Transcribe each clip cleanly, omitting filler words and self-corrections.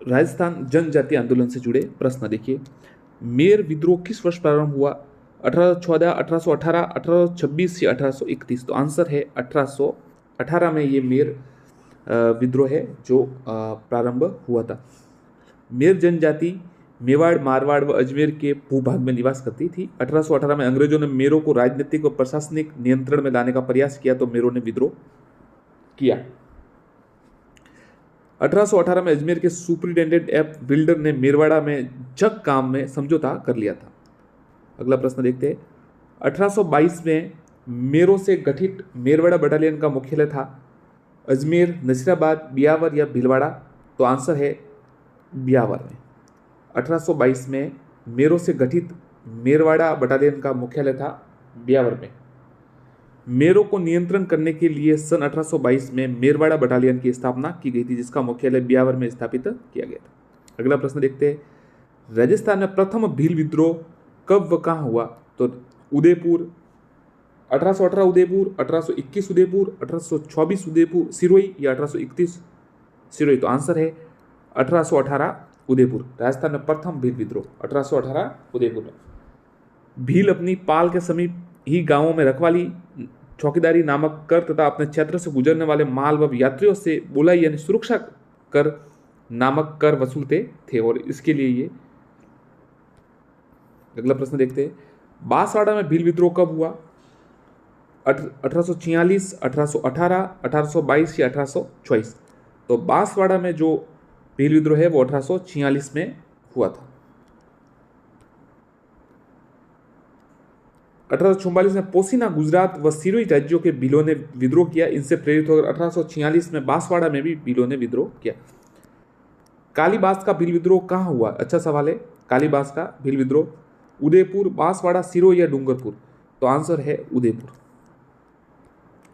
राजस्थान जनजाति आंदोलन से जुड़े प्रश्न देखिए। मेर विद्रोह किस वर्ष प्रारंभ हुआ? 1814, 1818, 1826 या 1831? तो आंसर है 1818 में ये मेर विद्रोह है जो प्रारंभ हुआ था। मेर जनजाति मेवाड़, मारवाड़ व अजमेर के भूभाग में निवास करती थी। 1818 में अंग्रेजों ने मेरों को राजनीतिक व प्रशासनिक नियंत्रण में लाने का प्रयास किया तो मेरों ने विद्रोह किया। 1818 में अजमेर के सुपरिटेंडेंट एफ विल्डर ने मेरवाड़ा में जग काम में समझौता कर लिया था। अगला प्रश्न देखते हैं। 1822 में मेरों से गठित मेरवाड़ा बटालियन का मुख्यालय था अजमेर, नसीराबाद, बियावर या भीलवाड़ा? तो आंसर है बियावर में। 1822 में मेरों से गठित मेरवाड़ा बटालियन का मुख्यालय था बियावर में। मेरों को नियंत्रण करने के लिए सन 1822 में मेरवाड़ा बटालियन की स्थापना की गई थी, जिसका मुख्यालय बियावर में स्थापित किया गया था। अगला प्रश्न देखते हैं। राजस्थान में प्रथम भील विद्रोह कब व कहाँ हुआ? तो उदयपुर, 1818 उदयपुर, 1821 उदयपुर, 1824 उदयपुर सिरोही या 1831 सिरोही? तो आंसर है 1818 उदयपुर। राजस्थान में प्रथम भील विद्रोह 1818 उदयपुर में। भील अपनी पाल के समीप ही गांवों में रखवाली, चौकीदारी नामक कर तथा अपने क्षेत्र से गुजरने वाले माल व यात्रियों से बुलाई यानी सुरक्षा कर नामक कर वसूलते थे और इसके लिए ये। अगला प्रश्न देखते हैं। बांसवाड़ा में भील विद्रोह कब हुआ? 1846, 1818, 1822 या 1824? तो बांसवाड़ा में जो भील विद्रोह है वो 1846 में हुआ था। 1844 में पोसीना, गुजरात व सिरोही राज्यों के भीलों ने विद्रोह किया। इनसे प्रेरित होकर 1846 में बांसवाड़ा में भी भीलों ने विद्रोह किया। कालीबास का भील विद्रोह कहाँ हुआ? अच्छा सवाल है। कालीबास का भील विद्रोह उदयपुर, बांसवाड़ा, सिरोही या डूंगरपुर? तो आंसर है उदयपुर।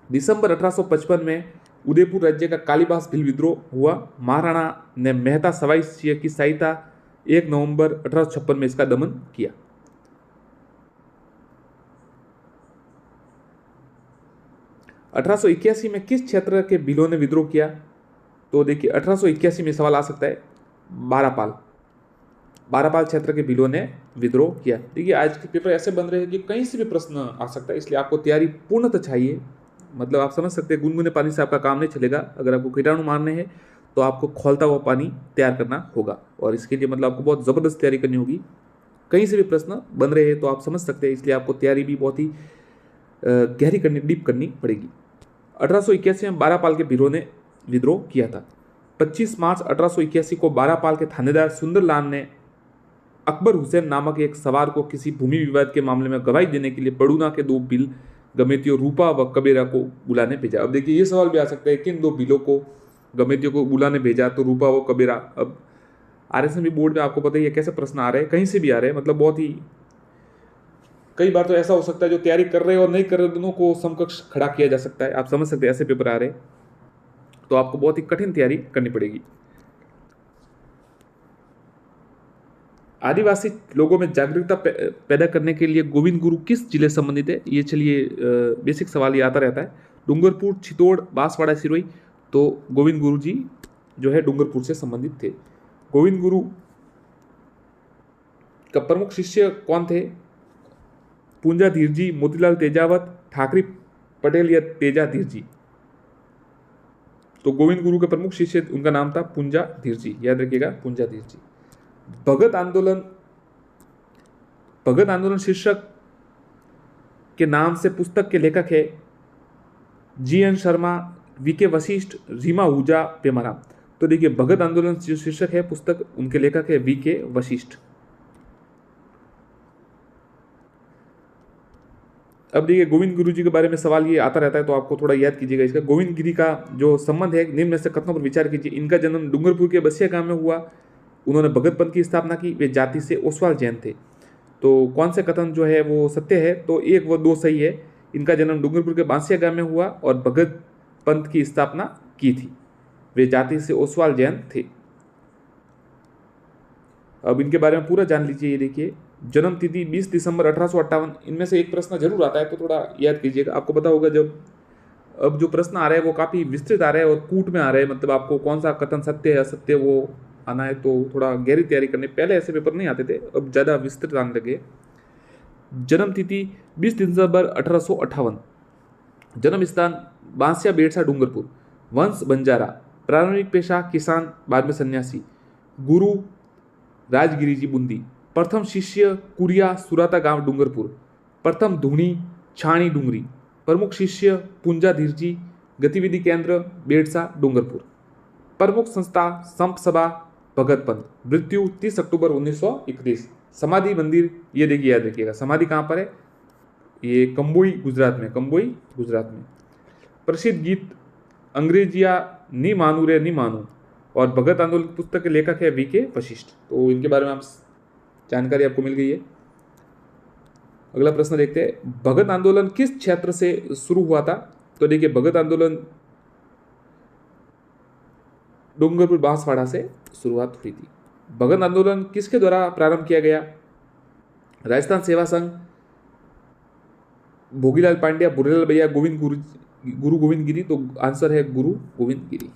दिसंबर 1855 में उदयपुर राज्य का कालीबास भील विद्रोह हुआ। महाराणा ने मेहता सवाई सिंह की सहायता 1 नवंबर 1856 में इसका दमन किया। अठारह में किस क्षेत्र के भीलों ने विद्रोह किया? तो देखिए 1881 में सवाल आ सकता है। बारापाल क्षेत्र के भीलों ने विद्रोह किया। देखिए आज के पेपर ऐसे बन रहे हैं कि कहीं से भी प्रश्न आ सकता है, इसलिए आपको तैयारी पूर्णतः चाहिए। मतलब आप समझ सकते हैं गुनगुने पानी से आपका काम नहीं चलेगा। अगर आपको कीटाणु मारने हैं तो आपको खौलता हुआ पानी तैयार करना होगा और इसके लिए मतलब आपको बहुत ज़बरदस्त तैयारी करनी होगी। कहीं से भी प्रश्न बन रहे हैं तो आप समझ सकते हैं, इसलिए आपको तैयारी भी बहुत ही गहरी करनी, डीप करनी पड़ेगी। 1881 में बारापाल के भीलों ने विद्रोह किया था। 25 मार्च 1881 को बारापाल के थानेदार सुंदरलाल ने अकबर हुसैन नामक एक सवार को किसी भूमि विवाद के मामले में गवाही देने के लिए बड़ूना के 2 भील गमेतियों रूपा व कबेरा को बुलाने भेजा। अब देखिए ये सवाल भी आ सकता है, किन 2 भीलों को गमेतियों को बुलाने भेजा? तो रूपा व कबेरा। अब आरएसएम बोर्ड में आपको पता ही है कैसे प्रश्न आ रहे हैं, कहीं से भी आ रहे हैं। मतलब बहुत ही कई बार तो ऐसा हो सकता है जो तैयारी कर रहे हैं और नहीं कर रहे दोनों को समकक्ष खड़ा किया जा सकता है। आप समझ सकते हैं ऐसे पेपर आ रहे हैं तो आपको बहुत ही कठिन तैयारी करनी पड़ेगी। आदिवासी लोगों में जागरूकता पैदा करने के लिए गोविंद गुरु किस जिले से संबंधित है? ये चलिए बेसिक सवाल ये आता रहता है। डूंगरपुर, चित्तौड़, बांसवाड़ा, सिरोही? तो गोविंद गुरु जी जो है डूंगरपुर से संबंधित थे। गोविंद गुरु का प्रमुख शिष्य कौन थे? पुंजा धीर जी, मोतीलाल तेजावत, ठाकरी पटेल या तेजा धीर जी? तो गोविंद गुरु के प्रमुख शिष्य उनका नाम था पुंजा धीर जी, याद रखिएगा पुंजा धीर जी। भगत आंदोलन शीर्षक के नाम से पुस्तक के लेखक है GN शर्मा, VK वशिष्ठ, रीमा आहूजा, पेमाराम? तो देखिए भगत आंदोलन जो शीर्षक है पुस्तक, उनके लेखक है VK वशिष्ठ। अब देखिए गोविंद गुरु जी के बारे में सवाल ये आता रहता है तो आपको थोड़ा याद कीजिएगा इसका। गोविंद गिरी का जो संबंध है निम्न में से कथनों पर विचार कीजिए। इनका जन्म डूंगरपुर के बसिया गांव में हुआ। उन्होंने भगत पंथ की स्थापना की। वे जाति से ओसवाल जैन थे। तो कौन से कथन जो है वो सत्य है? तो 1 व 2 सही है। इनका जन्म डूंगरपुर के बांसिया गांव में हुआ और भगत पंथ की स्थापना की थी। वे जाति से ओसवाल जैन थे। अब इनके बारे में पूरा जान लीजिए। ये देखिए जन्म तिथि 20 दिसंबर 1858। इनमें से एक प्रश्न जरूर आता है तो थोड़ा याद कीजिएगा। आपको पता होगा जब अब जो प्रश्न आ रहे हैं वो काफ़ी विस्तृत आ रहे हैं और कूट में आ रहे हैं, मतलब आपको कौन सा कथन सत्य है असत्य वो आना है तो थोड़ा गहरी तैयारी करनी, पहले ऐसे पेपर नहीं आते थे, अब ज़्यादा विस्तृत आने लगे। जन्म तिथि 20 दिसंबर 1858, जन्म स्थान बांसिया बेड़सा डूंगरपुर, वंश बंजारा, प्रारंभिक पेशा किसान, बाद में सन्यासी, गुरु राजगिरी जी बूंदी, प्रथम शिष्य कुरिया सुराता गांव डूंगरपुर, प्रथम धूणी छाणी डूंगरी, प्रमुख शिष्य पुंजाधीर जी, गतिविधि केंद्र बेड़सा डूंगरपुर, प्रमुख संस्था संप सभा भगत पंथ, मृत्यु 30 अक्टूबर 1931, समाधि मंदिर ये देखिए याद रखिएगा, समाधि कहाँ पर है, ये कंबोई गुजरात में, कंबोई गुजरात में। प्रसिद्ध गीत अंग्रेजिया नी मानू रे नी मानू, और भगत आंदोलन पुस्तक के लेखक है वी के वशिष्ठ। तो इनके बारे में आप जानकारी आपको मिल गई है। अगला प्रश्न देखते हैं, भगत आंदोलन किस क्षेत्र से शुरू हुआ था? तो देखिए भगत आंदोलन डूंगरपुर बांसवाड़ा से शुरुआत हुई थी। भगत आंदोलन किसके द्वारा प्रारंभ किया गया? राजस्थान सेवा संघ, भोगीलाल पांड्या, बुरेलाल भैया, गुरु गोविंद गिरी। तो आंसर है गुरु गोविंद गिरी।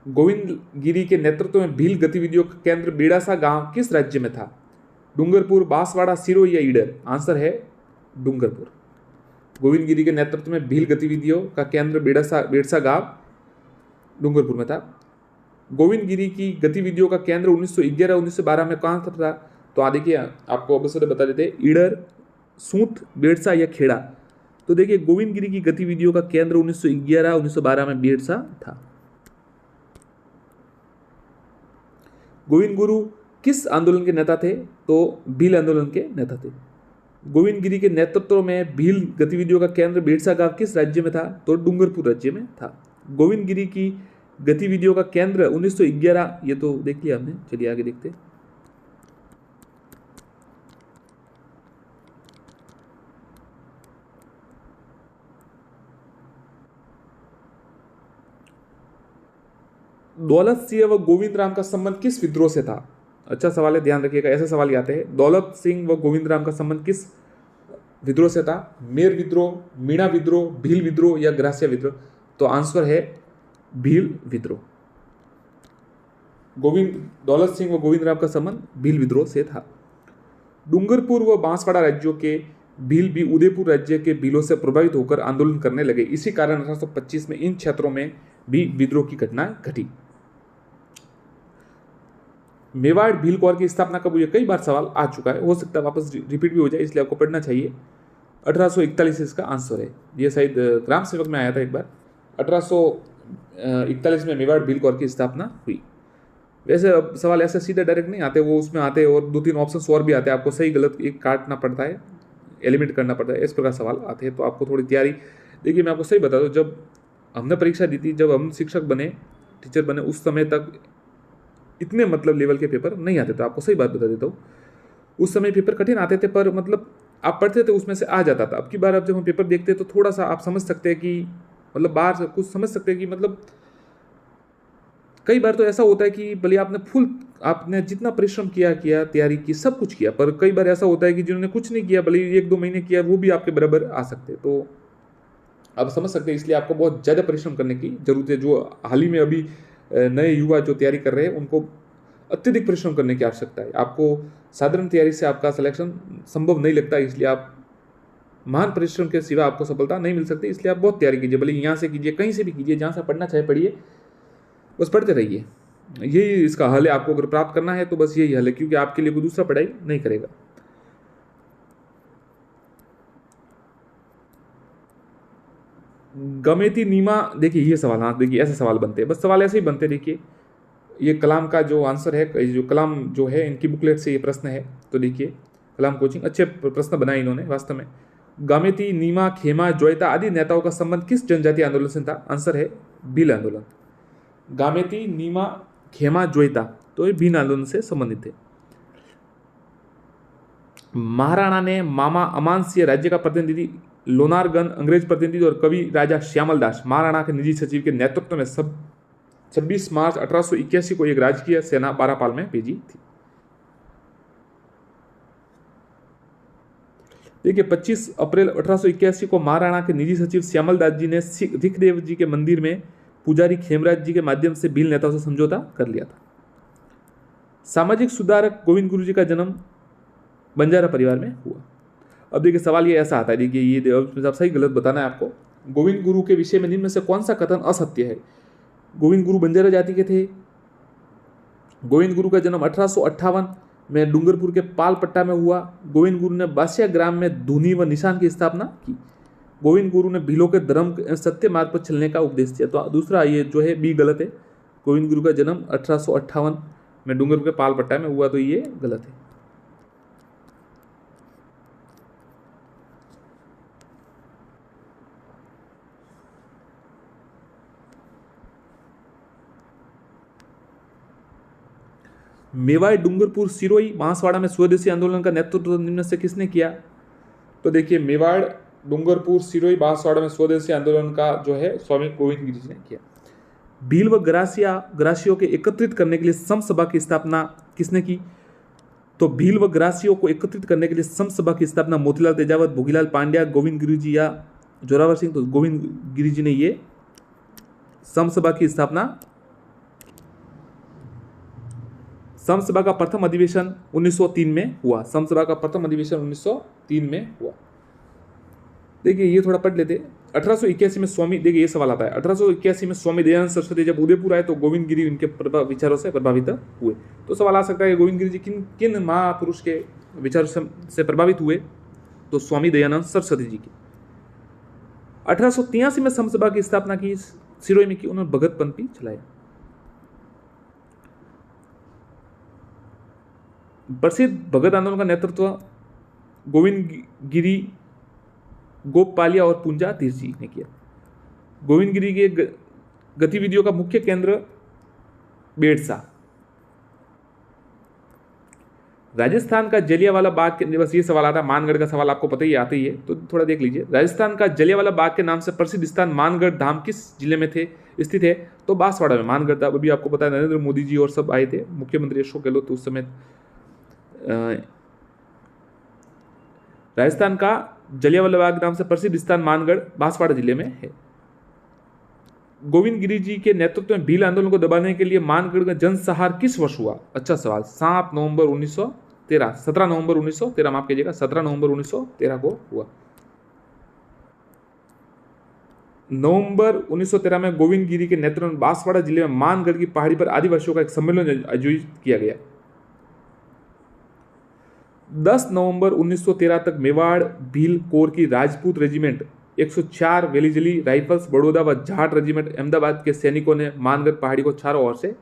गोविंद गिरी के नेतृत्व में भील गतिविधियों का केंद्र बेड़ासा गांव किस राज्य में था? डूंगरपुर, बांसवाड़ा, सिरोही या ईडर? आंसर है डूंगरपुर। गोविंद गिरी के नेतृत्व में भील गतिविधियों का केंद्र बेड़सा गांव डूंगरपुर में था। गोविंद गिरी की गतिविधियों का केंद्र 1911-1912 में कहाँ था? तो देखिए आपको अवसर बता देते, ईडर, सूत, बेड़सा या खेड़ा। तो देखिए गोविंद गिरी की गतिविधियों का केंद्र 1911-1912 में बेड़सा था। गोविंद गुरु किस आंदोलन के नेता थे? तो भील आंदोलन के नेता थे। गोविंद गिरी के नेतृत्व में भील गतिविधियों का केंद्र बेड़सा गांव किस राज्य में था? तो डूंगरपुर राज्य में था। गोविंद गिरी की गतिविधियों का केंद्र 1911, ये तो देख लिया हमने, चलिए आगे देखते हैं। दौलत सिंह व गोविंद राम का संबंध किस विद्रोह से था? अच्छा सवाल है, ध्यान रखिएगा, ऐसे सवाल आते हैं। दौलत सिंह व गोविंद राम का संबंध किस विद्रोह से था? मेर विद्रोह, मीणा विद्रोह, भील विद्रोह या ग्रासिया विद्रोह? तो आंसर है भील विद्रोह। दौलत सिंह व गोविंद राम का संबंध भील विद्रोह से था। डूंगरपुर व बांसवाड़ा राज्यों के भील भी उदयपुर राज्य के भीलों से प्रभावित होकर आंदोलन करने लगे। इसी कारण 1825 में इन क्षेत्रों में भी विद्रोह की घटनाएं घटी। मेवाड़ भील कौर की स्थापना कब हुई? कई बार सवाल आ चुका है, हो सकता है वापस रिपीट भी हो जाए, इसलिए आपको पढ़ना चाहिए। 1841 इसका आंसर है। ये शायद ग्राम सेवक में आया था एक बार। 1841 में मेवाड़ भील कौर की स्थापना हुई। वैसे अब सवाल ऐसे सीधे डायरेक्ट नहीं आते, वो उसमें आते और 2-3 ऑप्शन और भी आते हैं, आपको सही गलत एक काटना पड़ता है, एलिमिनेट करना पड़ता है, इस प्रकार सवाल आते हैं। तो आपको थोड़ी तैयारी, देखिए मैं आपको सही बता दूं, जब हमने परीक्षा दी थी, जब हम शिक्षक बने, टीचर बने, उस समय तक इतने मतलब लेवल के पेपर नहीं आते थे। आपको सही बात बता देता हूँ, उस समय पेपर कठिन आते थे, पर मतलब आप पढ़ते थे उसमें से आ जाता था। अब की बार अब जब हम पेपर देखते हैं तो थोड़ा सा आप समझ सकते हैं कि मतलब बाहर से कुछ समझ सकते हैं कि मतलब कई बार तो ऐसा होता है कि भले आपने जितना परिश्रम किया तैयारी की, सब कुछ किया, पर कई बार ऐसा होता है कि जिन्होंने कुछ नहीं किया, भले 1-2 महीने किया, वो भी आपके बराबर आ सकते हैं। तो आप समझ सकते हैं, इसलिए आपको बहुत ज़्यादा परिश्रम करने की जरूरत है। जो हाल ही में अभी नए युवा जो तैयारी कर रहे हैं, उनको अत्यधिक परिश्रम करने की आवश्यकता है। आपको साधारण तैयारी से आपका सिलेक्शन संभव नहीं लगता, इसलिए आप महान परिश्रम के सिवा आपको सफलता नहीं मिल सकती। इसलिए आप बहुत तैयारी कीजिए, भले यहाँ से कीजिए, कहीं से भी कीजिए, जहाँ से पढ़ना चाहे पढ़िए, बस पढ़ते रहिए। यही इसका हल है। आपको अगर प्राप्त करना है तो बस यही हल है, क्योंकि आपके लिए कोई दूसरा पढ़ाई नहीं करेगा। गमेती नीमा, देखिए ये सवाल, हाँ देखिए ऐसे सवाल बनते हैं, बस सवाल ऐसे ही बनते हैं। देखिए ये कलाम का जो आंसर है, जो कलाम जो है इनकी बुकलेट से ये प्रश्न है। तो देखिए कलाम कोचिंग अच्छे प्रश्न बनाए इन्होंने वास्तव में। गामेती, नीमा, खेमा, जोयता आदि नेताओं का संबंध किस जनजातीय आंदोलन से था? आंसर है भील आंदोलन। गामेती, नीमा, खेमा, जोयता, तो ये भील आंदोलन से संबंधित थे। महाराणा ने मामा अमान सिंह राज्य का प्रतिनिधि लोनारगन अंग्रेज प्रतिनिधि और कवि राजा श्यामल दास महाराणा के निजी सचिव के नेतृत्व में 26 मार्च 1881 को एक राजकीय सेना बारापाल में भेजी थी। देखिए 25 अप्रैल 1881 को महाराणा के निजी सचिव श्यामल दास जी ने सिखदेव जी के मंदिर में पुजारी खेमराज जी के माध्यम से भील नेताओं से समझौता कर लिया था। सामाजिक सुधारक गोविंद गुरु जी का जन्म बंजारा परिवार में हुआ। अब देखिए सवाल ये ऐसा आता है, देखिए ये आप सही गलत बताना है आपको। गोविंद गुरु के विषय में निम्न में से कौन सा कथन असत्य है? गोविंद गुरु बंजारा जाति के थे। गोविंद गुरु का जन्म 1858 में डूंगरपुर के पालपट्टा में हुआ। गोविंद गुरु ने बासिया ग्राम में धुनी व निशान की स्थापना की। गोविंद गुरु ने भीलों के धर्म सत्य मार्ग पर चलने का उपदेश दिया। तो दूसरा ये जो है बी गलत है। गोविंद गुरु का जन्म 1858 में डूंगरपुर के पालपट्टा में हुआ, तो ये गलत है। मेवाड़, डूंगरपुर, सिरोही, बांसवाड़ा में स्वदेशी आंदोलन का नेतृत्व निम्न से किसने किया? तो देखिए मेवाड़, डूंगरपुर, सिरोही, बांसवाड़ा में स्वदेशी आंदोलन का जो है स्वामी गोविंद गिरी जी ने किया। भील व ग्रासियों के एकत्रित करने के लिए सम सभा की स्थापना किसने की? तो भील व ग्रासियों को एकत्रित करने के लिए सम सभा की स्थापना मोतीलाल तेजावत, भोगीलाल पांड्या, गोविंद गिरी जी या जोरावर सिंह। तो गोविंद गिरी जी ने ये सम सभा की स्थापना, सम सभा का प्रथम अधिवेशन 1903 में हुआ। सम सभा का प्रथम अधिवेशन 1903 में हुआ। देखिए ये थोड़ा पढ़ लेते। 1881 में स्वामी, देखिए ये सवाल आता है, 1881 में स्वामी दयानंद सरस्वती जब उदयपुर आए तो गोविंद गिरी इनके विचारों से प्रभावित हुए। तो सवाल आ सकता है कि गोविंद गिरी जी किन महापुरुष के विचारों से प्रभावित हुए? तो स्वामी दयानंद सरस्वती जी की। 1883 में समसभा की स्थापना की सिरोही में की, उन्होंने भगत पंथी चलाया। प्रसिद्ध भगत आंदोलन का नेतृत्व गोविंद गिरी, गोपालिया और पुंजा तीर जी ने किया। गोविंद गिरी के गतिविधियों का मुख्य केंद्र बेड़सा। राजस्थान का जलियांवाला बाग के, बस ये सवाल आता है, मानगढ़ का सवाल आपको पता ही आता ही है, तो थोड़ा देख लीजिए। राजस्थान का जलियांवाला बाग के नाम से प्रसिद्ध स्थान मानगढ़ धाम किस जिले में स्थित है? तो बांसवाड़ा में। मानगढ़ धाम अभी आपको पता है, नरेंद्र मोदी जी और सब आए थे, मुख्यमंत्री अशोक गहलोत, तो उस समय राजस्थान का जलियांवाला बाग नाम से प्रसिद्ध स्थान मानगढ़ बांसवाड़ा जिले में है। गोविंद गिरी जी के नेतृत्व में भील आंदोलन को दबाने के लिए मानगढ़ का जनसंहार किस वर्ष हुआ? अच्छा सवाल। 17 नवंबर 1913, माफ कीजिएगा, 17 नवंबर 1913 को हुआ। नवंबर 1913 में गोविंद गिरी के नेतृत्व में बांसवाड़ा जिले में मानगढ़ की पहाड़ी पर आदिवासियों का एक सम्मेलन आयोजित किया गया। 10 नवंबर 1913 तक मेवाड़ भील कोर की राजपूत रेजिमेंट 104 वेलीजली राइफल्स, बड़ौदा व जाट रेजिमेंट अहमदाबाद के सैनिकों ने मानगढ़ पहाड़ी को चारों ओर से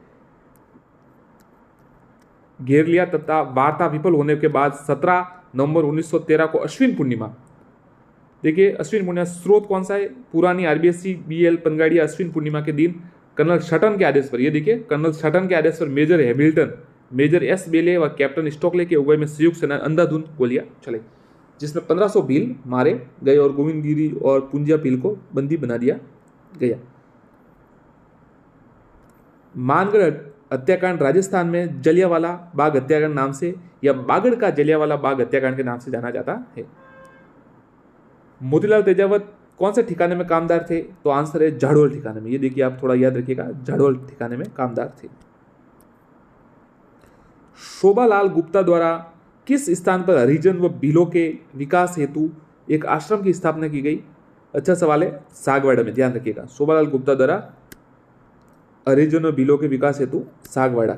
घेर लिया तथा वार्ता विफल होने के बाद 17 नवंबर 1913 को अश्विन पूर्णिमा, देखिए अश्विन पूर्णिमा स्रोत कौन सा है? पुरानी आरबीएससी बीएल पनगाड़िया। अश्विन पूर्णिमा के दिन कर्नल शटन के आदेश पर, ये देखिए कर्नल शटन के आदेश पर मेजर हैमिल्टन, मेजर एस बेले व कैप्टन स्टॉकले के अगुवाई में संयुक्त सेना अंधाधुंध गोलियां चलाई, जिसमें 1500 भील मारे गए और गोविंद गिरी और पुंजा भील को बंदी बना दिया गया। मानगढ़ हत्याकांड राजस्थान में जलियांवाला बाग हत्याकांड नाम से या बागड़ का जलियांवाला बाग हत्याकांड के नाम से जाना जाता है। मोतीलाल तेजावत कौन से ठिकाने में कामदार थे? तो आंसर है झाड़ोल ठिकाने में। ये देखिए आप थोड़ा याद रखिएगा, झाड़ोल ठिकाने में कामदार थे। शोभालाल गुप्ता द्वारा किस स्थान पर हरिजन व भीलों के विकास हेतु एक आश्रम की स्थापना की गई? अच्छा सवाल है, सागवाड़ा में, ध्यान रखिएगा। शोभालाल गुप्ता द्वारा हरिजन व भीलों के विकास हेतु सागवाड़ा।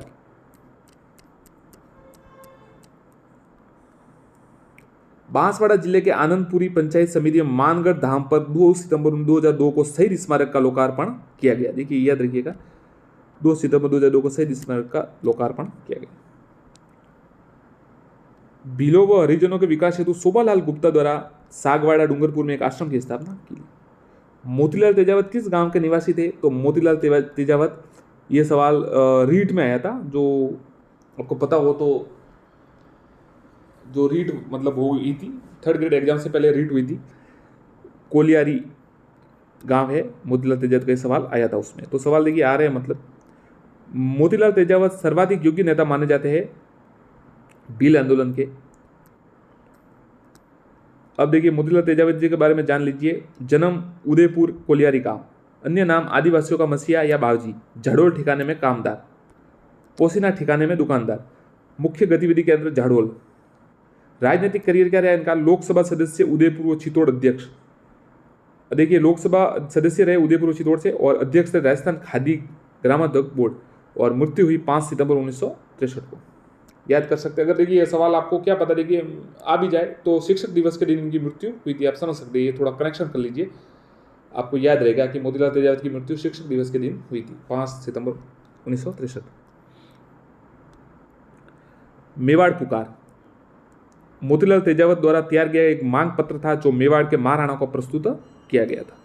बांसवाड़ा जिले के आनंदपुरी पंचायत समिति में मानगढ़ धाम पर 2 सितंबर 2002 को शहीद स्मारक का लोकार्पण किया गया। देखिए याद रखिएगा, 2 सितंबर 2002 को शहीद स्मारक का लोकार्पण किया गया। भीलों व हरिजनों के विकास हेतु शोभालाल गुप्ता द्वारा सागवाड़ा डूंगरपुर में एक आश्रम की स्थापना की। मोतीलाल तेजावत किस गांव के निवासी थे? तो मोतीलाल तेजावत, ये सवाल रीट में आया था, जो आपको पता हो तो, जो रीट मतलब हो गई थी 3rd ग्रेड एग्जाम से पहले रीट हुई थी, कोलियारी गांव है, मोतीलाल तेजावत का सवाल आया था उसमें। तो सवाल देखिए आ रहे हैं, मतलब मोतीलाल तेजावत सर्वाधिक योग्य नेता माने जाते हैं भील आंदोलन के। अब देखिए मोतीलाल तेजावत जी के बारे में जान लीजिए। जन्म उदयपुर कोलियारी गांव, अन्य नाम आदिवासियों का मसीहा या बावजी, झाड़ोल ठिकाने में कामदार, पोसीना ठिकाने में दुकानदार, मुख्य गतिविधि केंद्र झाड़ोल। राजनीतिक करियर क्या रहा इनका? लोकसभा सदस्य उदयपुर व चित्तौड़ अध्यक्ष। देखिए लोकसभा सदस्य रहे उदयपुर व चित्तौड़ से और अध्यक्ष थे राजस्थान खादी ग्रामोद्योग बोर्ड और मृत्यु हुई 5 सितंबर 1963 को। याद कर सकते हैं। अगर देखिए ये सवाल आपको क्या पता, देखिए आ भी जाए तो शिक्षक दिवस के दिन इनकी मृत्यु हुई थी, आप समझ सकते हैं, ये थोड़ा कनेक्शन कर लीजिए, आपको याद रहेगा कि मोतीलाल तेजावत की मृत्यु शिक्षक दिवस के दिन हुई थी 5 सितंबर 1963। मेवाड़ पुकार मोतीलाल तेजावत द्वारा तैयार किया एक मांग पत्र था जो मेवाड़ के महाराणा को प्रस्तुत किया गया था।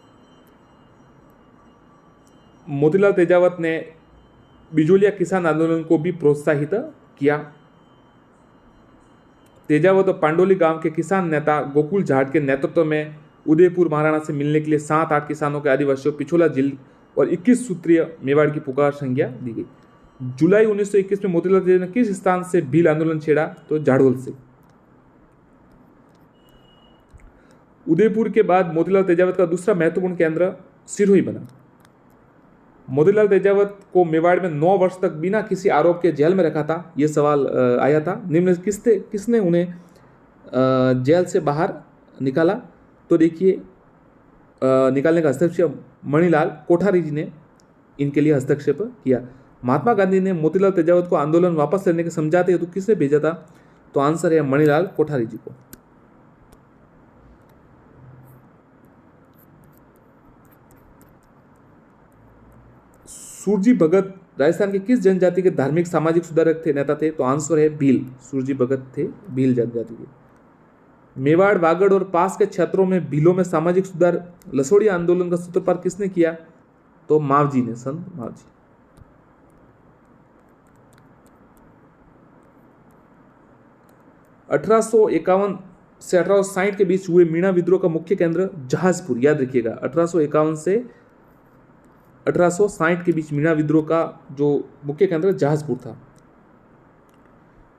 मोतीलाल तेजावत ने बिजोलिया किसान आंदोलन को भी प्रोत्साहित किया। तेजावत और पांडोली गांव के किसान नेता गोकुल जाट के नेतृत्व में उदयपुर महाराणा से मिलने के लिए 7-8 किसानों के आदिवासियों पिछोला जिले और 21 सूत्रीय मेवाड़ की पुकार संज्ञा दी गई। जुलाई 1921 में मोतीलाल तेजावत ने किस स्थान से भील आंदोलन छेड़ा? तो झाड़ोल से। उदयपुर के बाद मोतीलाल तेजावत का दूसरा महत्वपूर्ण केंद्र सिरोही बना। मोतीलाल तेजावत को मेवाड़ में 9 वर्ष तक बिना किसी आरोप के जेल में रखा था। यह सवाल आया था। निम्न किसने उन्हें जेल से बाहर निकाला? तो देखिए निकालने का हस्तक्षेप मणिलाल कोठारी जी ने इनके लिए हस्तक्षेप किया। महात्मा गांधी ने मोतीलाल तेजावत को आंदोलन वापस लेने के समझाते हेतु किसने भेजा था? तो आंसर है मणिलाल कोठारी जी को। सूरजी भगत राजस्थान के किस जनजाति के धार्मिक सामाजिक सुधारक थे, नेता थे? तो आंसर है भील। सूरजी भगत थे भील जनजाति के। मेवाड़, वागड़ और पास के क्षेत्रों में भीलों में सामाजिक सुधार लसोड़ी आंदोलन का सूत्रपात किसने किया? तो मावजी ने, संत मावजी। अठारह से 1860 के बीच हुए मीणा विद्रोह का मुख्य केंद्र जहाजपुर। याद रखिएगा 1851 से 1860 के बीच मीणा विद्रोह का जो मुख्य केंद्र जहाजपुर था।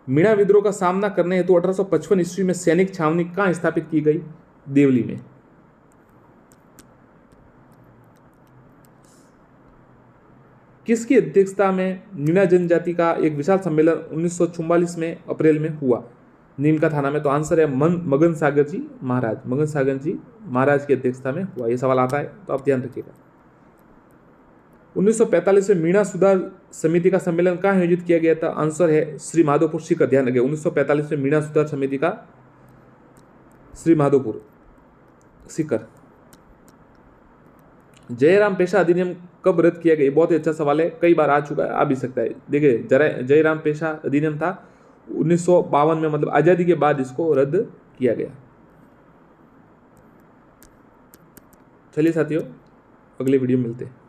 मीणा विद्रोह का सामना करने हेतु 1855 ईस्वी में सैनिक छावनी कहां स्थापित की गई? देवली में। किसकी अध्यक्षता में मीणा जनजाति का एक विशाल सम्मेलन 1944 में अप्रैल में हुआ? नीम का थाना में। तो आंसर है मगन सागर जी महाराज। मगन सागर जी महाराज की अध्यक्षता में हुआ। यह सवाल आता है तो आप ध्यान रखिएगा। 1945 में मीणा सुधार समिति का सम्मेलन कहाँ आयोजित किया गया था? आंसर है श्री माधोपुर सीकर। ध्यान रखिए 1945 में मीणा सुधार समिति का श्री माधोपुर सीकर। जयराम पेशा अधिनियम कब रद्द किया गया? बहुत ही अच्छा सवाल है, कई बार आ चुका है, आ भी सकता है। देखिए जयराम पेशा अधिनियम था 1952 में, मतलब आजादी के बाद इसको रद्द किया गया। चलिए साथियों, अगले वीडियो में मिलते हैं।